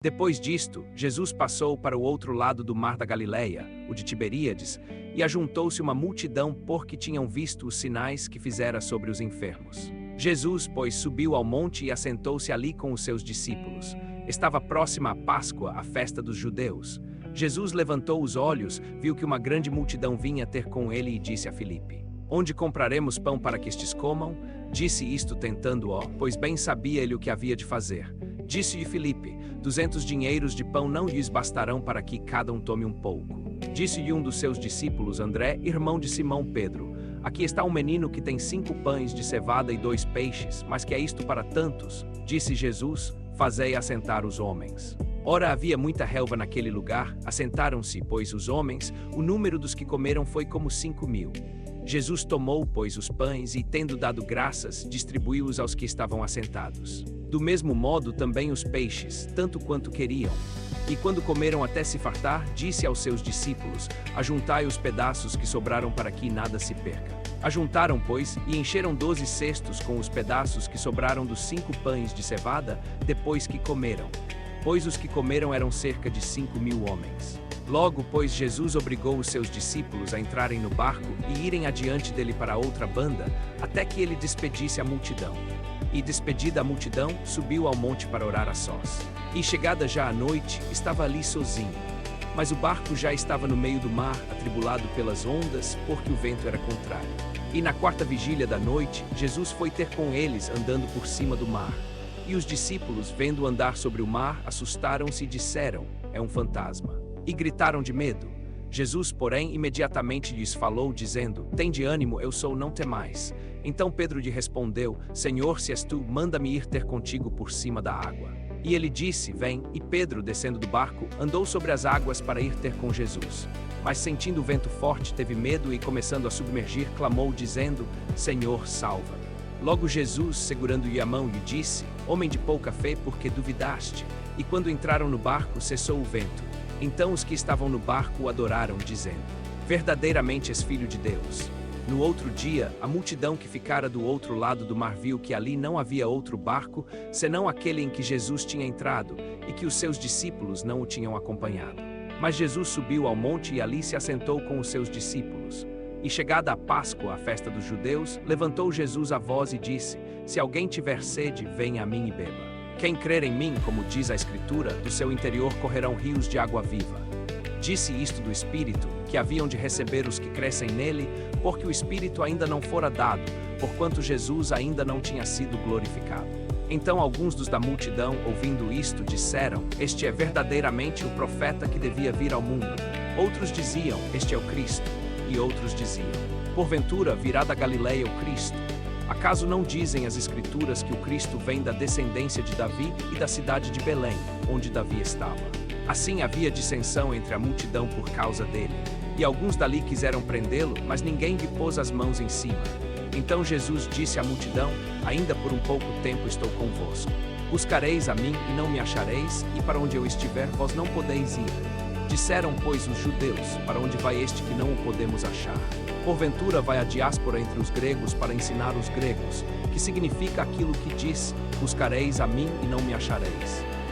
Depois disto, Jesus passou para o outro lado do mar da Galileia, o de Tiberíades, e ajuntou-se uma multidão porque tinham visto os sinais que fizera sobre os enfermos. Jesus, pois, subiu ao monte e assentou-se ali com os seus discípulos. Estava próxima a Páscoa, a festa dos judeus. Jesus levantou os olhos, viu que uma grande multidão vinha ter com ele e disse a Filipe: Onde compraremos pão para que estes comam? Disse isto tentando-o, pois bem sabia ele o que havia de fazer. Disse-lhe Filipe: 200 dinheiros de pão não lhes bastarão para que cada um tome um pouco. Disse-lhe um dos seus discípulos, André, irmão de Simão Pedro: Aqui está um menino que tem 5 pães de cevada e 2 peixes, mas que é isto para tantos? Disse Jesus: Fazei assentar os homens. Ora, havia muita relva naquele lugar, assentaram-se, pois, os homens, o número dos que comeram foi como 5.000. Jesus tomou, pois, os pães e, tendo dado graças, distribuiu-os aos que estavam assentados. Do mesmo modo também os peixes, tanto quanto queriam. E quando comeram até se fartar, disse aos seus discípulos: Ajuntai os pedaços que sobraram para que nada se perca. Ajuntaram, pois, e encheram 12 cestos com os pedaços que sobraram dos 5 pães de cevada, depois que comeram. Pois os que comeram eram cerca de 5.000 homens. Logo, pois, Jesus obrigou os seus discípulos a entrarem no barco e irem adiante dele para a outra banda, até que ele despedisse a multidão. E, despedida a multidão, subiu ao monte para orar a sós. E, chegada já a noite, estava ali sozinho. Mas o barco já estava no meio do mar, atribulado pelas ondas, porque o vento era contrário. E na 4ª vigília da noite, Jesus foi ter com eles, andando por cima do mar. E os discípulos, vendo andar sobre o mar, assustaram-se e disseram: É um fantasma. E gritaram de medo. Jesus, porém, imediatamente lhes falou, dizendo: Tende ânimo, eu sou, não temais. Então Pedro lhe respondeu: Senhor, se és tu, manda-me ir ter contigo por cima da água. E ele disse: Vem. E Pedro, descendo do barco, andou sobre as águas para ir ter com Jesus. Mas sentindo o vento forte, teve medo e, começando a submergir, clamou, dizendo: Senhor, salva-me. Logo Jesus, segurando-lhe a mão, lhe disse: Homem de pouca fé, por que duvidaste? E quando entraram no barco, cessou o vento. Então os que estavam no barco o adoraram, dizendo: Verdadeiramente és filho de Deus. No outro dia, a multidão que ficara do outro lado do mar viu que ali não havia outro barco, senão aquele em que Jesus tinha entrado, e que os seus discípulos não o tinham acompanhado. Mas Jesus subiu ao monte e ali se assentou com os seus discípulos. E chegada a Páscoa, a festa dos judeus, levantou Jesus a voz e disse: Se alguém tiver sede, venha a mim e beba. Quem crer em mim, como diz a Escritura, do seu interior correrão rios de água viva. Disse isto do Espírito, que haviam de receber os que crescem nele, porque o Espírito ainda não fora dado, porquanto Jesus ainda não tinha sido glorificado. Então alguns dos da multidão, ouvindo isto, disseram: Este é verdadeiramente o profeta que devia vir ao mundo. Outros diziam: Este é o Cristo. E outros diziam: Porventura virá da Galileia o Cristo? Acaso não dizem as Escrituras que o Cristo vem da descendência de Davi e da cidade de Belém, onde Davi estava? Assim havia dissensão entre a multidão por causa dele. E alguns dali quiseram prendê-lo, mas ninguém lhe pôs as mãos em cima. Então Jesus disse à multidão: Ainda por um pouco tempo estou convosco. Buscareis a mim e não me achareis, e para onde eu estiver vós não podeis ir. Disseram, pois, os judeus: Para onde vai este que não o podemos achar? Porventura vai a diáspora entre os gregos para ensinar os gregos, que significa aquilo que diz: Buscareis a mim e não me achareis.